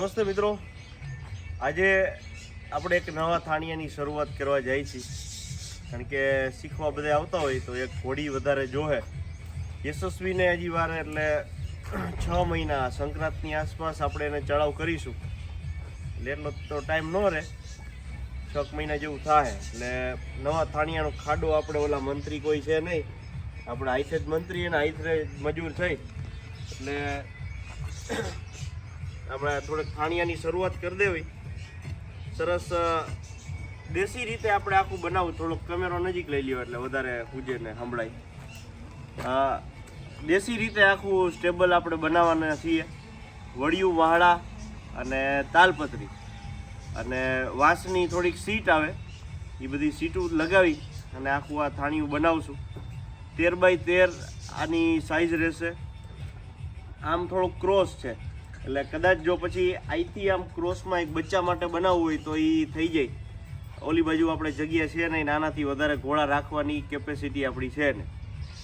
નમસ્તે મિત્રો, આજે આપણે એક નવા થાણિયાની શરૂઆત કરવા જઈએ છીએ. કારણ કે શીખવા બધા આવતા હોય તો એક ઘોડી વધારે જોહે. યશસ્વીને હજી વાર એટલે 6 મહિના સંક્રાંતની આસપાસ આપણે એને ચડાવ કરીશું. એટલે એટલો તો ટાઈમ ન રહે, 6 મહિના જેવું થાય. એટલે નવા થાણિયાનો ખાડો આપણે ઓલા મંત્રી કોઈ છે નહીં, આપણે આઈથે જ મંત્રી અને આઈથે મજૂર થઈ એટલે આપણે થોડીક થાણિયાની શરૂઆત કરી દેવી. સરસ દેશી રીતે આપણે આખું બનાવવું. થોડોક કેમેરો નજીક લઈ લ્યો એટલે વધારે પૂજે ને સંભળાય. દેશી રીતે આખું સ્ટેબલ આપણે બનાવવાના છીએ. વડિયું વાહડા અને તાલપત્રી અને વાંસની થોડીક સીટ આવે, એ બધી સીટું લગાવી અને આખું આ થાણિયું બનાવશું. 13 બાય 13 આની સાઇઝ રહેશે. આમ થોડોક ક્રોસ છે એટલે કદાચ જો પછી આઈથી આમ ક્રોસમાં એક બચ્ચા માટે બનાવવું હોય તો એ થઈ જાય. ઓલી બાજુ આપણે જગ્યા છે નહીં, નાનાથી વધારે ઘોડા રાખવાની કેપેસિટી આપણી છે ને,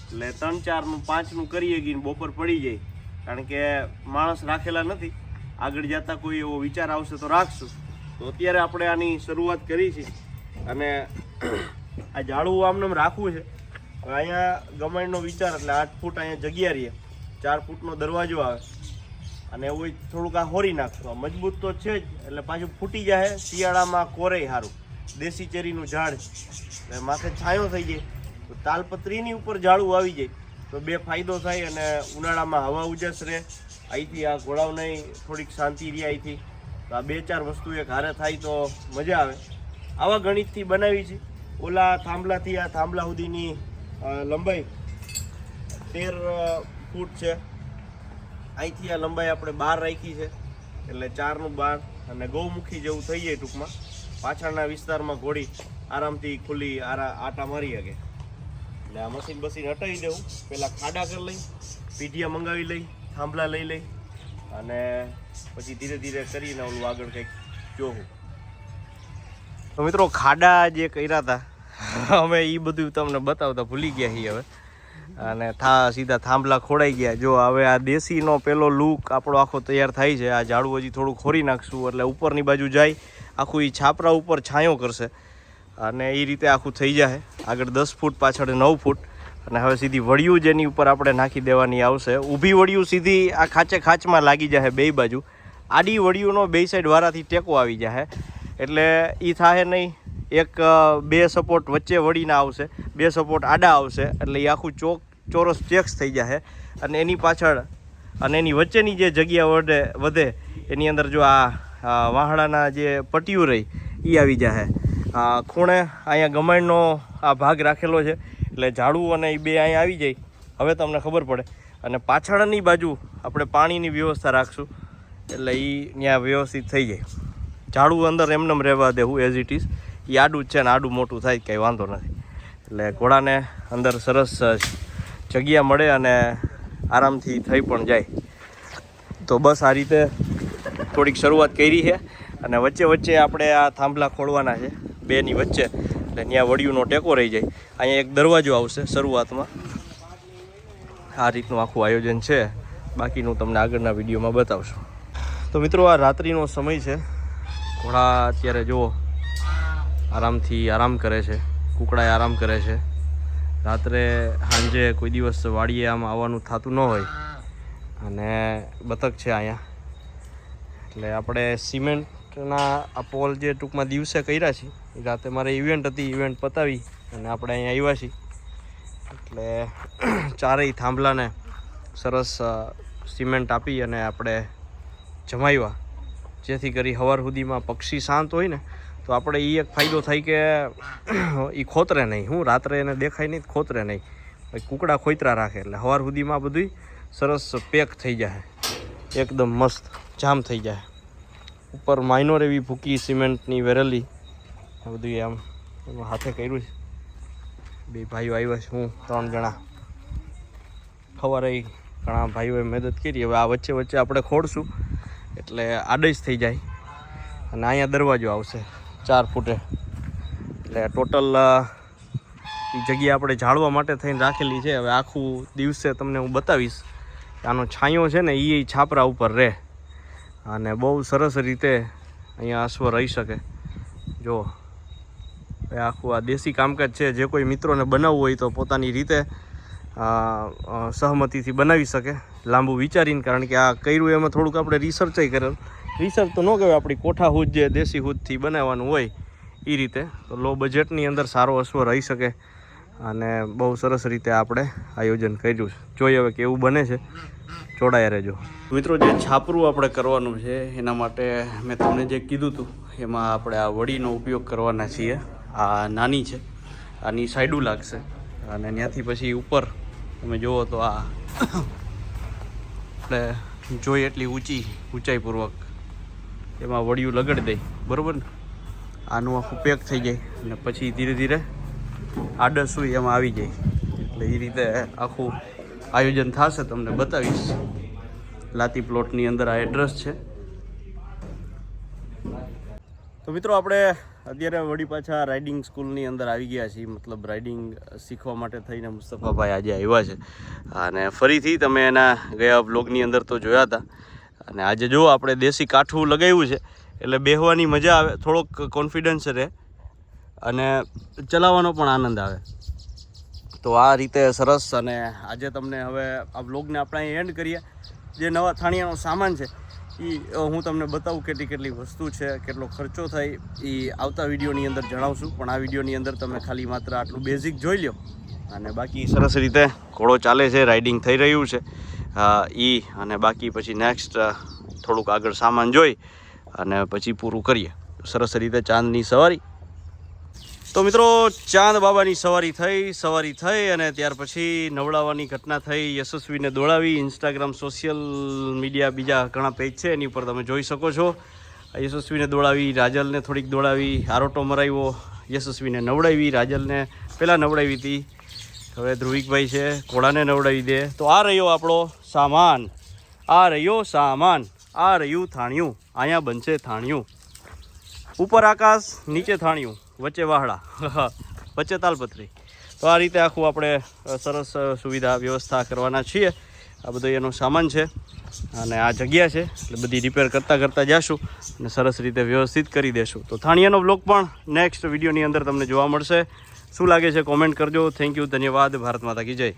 એટલે 3, 4 નું 5 નું કરીએ ગઈ બપોર પડી જાય. કારણ કે માણસ રાખેલા નથી, આગળ જતા કોઈ એવો વિચાર આવશે તો રાખશું. તો અત્યારે આપણે આની શરૂઆત કરી છે અને આ ઝાડવું આમને રાખવું છે. અહીંયા ગમાણનો વિચાર એટલે 8 ફૂટ અહીંયા જગ્યા રહીએ, 4 ફૂટનો દરવાજો આવે અને એવું થોડુંક આ હોરી નાખશું. મજબૂત તો છે જ, એટલે પાછું ફૂટી જાય. શિયાળામાં કોરે સારું, દેશી ચેરીનું ઝાડ એટલે માથે છાંયો થઈ જાય. તો તાલપત્રીની ઉપર ઝાડવું આવી જાય તો બે ફાયદો થાય અને ઉનાળામાં હવા ઉજાસ રહે. અહીંથી આ ઘોડાઓને થોડીક શાંતિ રહે અહીંથી. તો આ 2-4 વસ્તુ એક હારે થાય તો મજા આવે. આવા ગણિતથી બનાવી છે. ઓલા થાંભલાથી આ થાંભલા સુધીની લંબાઈ 13 ફૂટ છે. અહીંથી આ લંબાઈ આપણે 12 રાખી છે એટલે 4 નું 12 અને ગૌમુખી જેવું થઈ જાય. ટૂંકમાં પાછળના વિસ્તારમાં ઘોડી આરામથી ખુલ્લી આટા મારી શકે. એટલે આ મશીન હટાવી દેવું. પહેલાં ખાડા કરી લઈ, પીઢિયા મંગાવી લઈ, થાંભલા લઈ લઈ અને પછી ધીરે ધીરે કરીને ઓલું આગળ કંઈક જોવું. તો મિત્રો, ખાડા જે કર્યા હતા અમે એ બધું તમને બતાવતા ભૂલી ગયા છીએ હવે. અને સીધા થાંભલા ખોડાઈ ગયા. જો હવે આ દેશીનો પેલો લુક આપણો આખો તૈયાર થાય છે. આ ઝાડવું હજી થોડું ખોરી નાખશું એટલે ઉપરની બાજુ જાય, આખું એ છાપરા ઉપર છાંયો કરશે અને એ રીતે આખું થઈ જાય. આગળ 10 ફૂટ, પાછળ 9 ફૂટ અને હવે સીધી વડિયું જેની ઉપર આપણે નાખી દેવાની આવશે. ઊભી વડિયું સીધી આ ખાંચમાં લાગી જાય બે બાજુ. આડી વડિયુંનો બે સાઈડ વારાથી ટેકો આવી જાય એટલે એ થાય નહીં. એક 2 સપોર્ટ વચ્ચે વળીને આવશે, 2 સપોર્ટ આડા આવશે એટલે એ આખું ચોરસ ચેક્સ થઈ જાય. અને એની પાછળ અને એની વચ્ચેની જે જગ્યા વધે એની અંદર જો આ વાહડાના જે પટ્ટીઓ રહી એ આવી જાય. ખૂણે અહીંયા ગમાણનો આ ભાગ રાખેલો છે એટલે ઝાડવું અને એ બે અહીંયા આવી જાય. હવે તમને ખબર પડે. અને પાછળની બાજુ આપણે પાણીની વ્યવસ્થા રાખશું એટલે એ ત્યાં વ્યવસ્થિત થઈ જાય. ઝાડવું અંદર એમને રહેવા દેવું એઝ ઇટ ઇઝ. એ આડું જ છે ને આડું મોટું થાય કંઈ વાંધો નથી. એટલે ઘોડાને અંદર સરસ જગ્યા મળે અને આરામથી થઈ પણ જાય. તો બસ આ રીતે થોડીક શરૂઆત કરી છે અને વચ્ચે વચ્ચે આપણે આ થાંભલા ખોડવાના છે બેની વચ્ચે એટલે ત્યાં વડિયુંનો ટેકો રહી જાય. અહીંયા એક દરવાજો આવશે શરૂઆતમાં. આ રીતનું આખું આયોજન છે. બાકીનું તમને આગળના વિડીયોમાં બતાવશું. તો મિત્રો, આ રાત્રિનો સમય છે. ઘોડા અત્યારે જુઓ આરામથી આરામ કરે છે, કુકડાએ આરામ કરે છે. રાત્રે સાંજે કોઈ દિવસ વાડીએ આમ આવવાનું થતું ન હોય અને બતક છે અહીંયા. એટલે આપણે સિમેન્ટના આ પોલ જે ટૂંકમાં દિવસે કર્યા છે એ રાતે મારે ઇવેન્ટ હતી, ઇવેન્ટ પતાવી અને આપણે અહીંયા આવ્યા છીએ. એટલે ચારેય થાંભલાને સરસ સિમેન્ટ આપી અને આપણે જમાવ્યા જેથી કરી સવાર સુધીમાં પક્ષી શાંત હોય ને તો આપણે એ એક ફાયદો થાય કે એ ખોતરે નહીં. હું રાત્રે એને દેખાય નહીં, ખોતરે નહીં. કુકડા ખોતરા રાખે એટલે સવાર સુધીમાં બધું સરસ પેક થઈ જાય, એકદમ મસ્ત જામ થઈ જાય. ઉપર માઇનોર એવી ભૂકી સિમેન્ટની વેરેલી આ બધું આમ એમાં હાથે કર્યું છે. 2 ભાઈઓ આવ્યા છે, હું 3 જણા. સવારે ઘણા ભાઈઓએ મદદ કરી. હવે આ વચ્ચે વચ્ચે આપણે ખોડશું એટલે આડસ થઈ જાય. અને અહીંયા દરવાજો આવશે 4 ફૂટે એટલે ટોટલ એ જગ્યા આપણે જાળવા માટે થઈને રાખેલી છે. હવે આખું દિવસે તમને હું બતાવીશ. આનો છાંયો છે ને એ છાપરા ઉપર રહે અને બહુ સરસ રીતે અહીંયા અશ્વ રહી શકે. જો એ આખું આ દેશી કામકાજ છે. જે કોઈ મિત્રોને બનાવવું હોય તો પોતાની રીતે સહમતિથી બનાવી શકે, લાંબુ વિચારીને. કારણ કે આ કર્યું એમાં થોડુંક આપણે રિસર્ચય કરેલ. રિસર્ચ તો ન કહેવાય, આપણી કોઠા હૂદ જે દેશી હૂદથી બનાવવાનું હોય એ રીતે. તો લો બજેટની અંદર સારો અશ્વ રહી શકે અને બહુ સરસ રીતે આપણે આયોજન કર્યું છે. જોઈએ હવે કેવું બને છે, જોડાયા રહેજો મિત્રો. જે છાપરું આપણે કરવાનું છે એના માટે મેં તમને જે કીધું હતું એમાં આપણે આ વડીનો ઉપયોગ કરવાના છીએ. આ નાની છે, આની સાઈડું લાગશે અને ત્યાંથી પછી ઉપર તમે જુઓ તો આ આપણે જોઈએ એટલી ઊંચાઈપૂર્વક એમાં વડિયું લગાડી દઈ, બરાબર ને. આનું આખું પેક થઈ જાય અને પછી ધીરે ધીરે આડસ હોય એમાં આવી જાય. એટલે એ રીતે આખું આયોજન થશે, તમને બતાવીશ. લાતી પ્લોટની અંદર આ એડ્રેસ છે. તો મિત્રો આપણે અત્યારે વળી પાછા રાઇડિંગ સ્કૂલની અંદર આવી ગયા છીએ. મતલબ રાઇડિંગ શીખવા માટે થઈને મુસ્તફાભાઈ આજે આવ્યા છે. અને ફરીથી તમે એના ગયા બ્લોગની અંદર તો જોયા હતા. અને આજે જો આપણે દેશી કાઠું લગાવ્યું છે એટલે બેહવાની મજા આવે, થોડોક કોન્ફિડન્સ રહે અને ચલાવવાનો પણ આનંદ આવે. તો આ રીતે સરસ. અને આજે તમને હવે આ બ્લોગને આપણે અહીં એન્ડ કરીએ. જે નવા થાણિયાનો સામાન છે એ હું તમને બતાવું, કેટલી વસ્તુ છે, કેટલો ખર્ચો થાય એ આવતા વિડીયોની અંદર જણાવશું. પણ આ વિડીયોની અંદર તમે ખાલી માત્ર આટલું બેઝિક જોઈ લો અને બાકી સરસ રીતે ઘોડો ચાલે છે, રાઇડિંગ થઈ રહ્યું છે અને બાકી પછી નેક્સ્ટ થોડુંક આગળ સામાન જોઈ અને પછી પૂરું કરીએ. સરસ રીતે ચાંદની સવારી. તો મિત્રો ચાંદ બાબાની સવારી થઈ અને ત્યાર પછી નવડાવવાની ઘટના થઈ. યશસ્વીને દોડાવી. ઇન્સ્ટાગ્રામ, સોશિયલ મીડિયા, બીજા ઘણા પેજ છે એની ઉપર તમે જોઈ શકો છો. યશસ્વીને દોડાવી, રાજલને થોડીક દોડાવી, આરોટો મરાવ્યો, યશસ્વીને નવડાવી, રાજલને પહેલાં નવડાવી હતી. હવે ધ્રુવિકભાઈ છે, ઘોડાને નવડાવી દે. તો આ રહ્યો આપણો સામાન, આ રહ્યું થાણિયું. અહીંયા બનશે થાણિયું. ઉપર આકાશ, નીચે થાણિયું, વચ્ચે વાહડા, વચ્ચે તાલપત્રી. તો આ રીતે આખું આપણે સરસ સુવિધા વ્યવસ્થા કરવાના છીએ. આ બધો એનો સામાન છે અને આ જગ્યા છે એટલે બધી રિપેર કરતાં જઈશું અને સરસ રીતે વ્યવસ્થિત કરી દેશું. તો થાણિયાનો બ્લોગ પણ નેક્સ્ટ વિડીયોની અંદર તમને જોવા મળશે. શું લાગે છે કોમેન્ટ કરજો. થેન્ક યુ, ધન્યવાદ. ભારત માતા કી જય.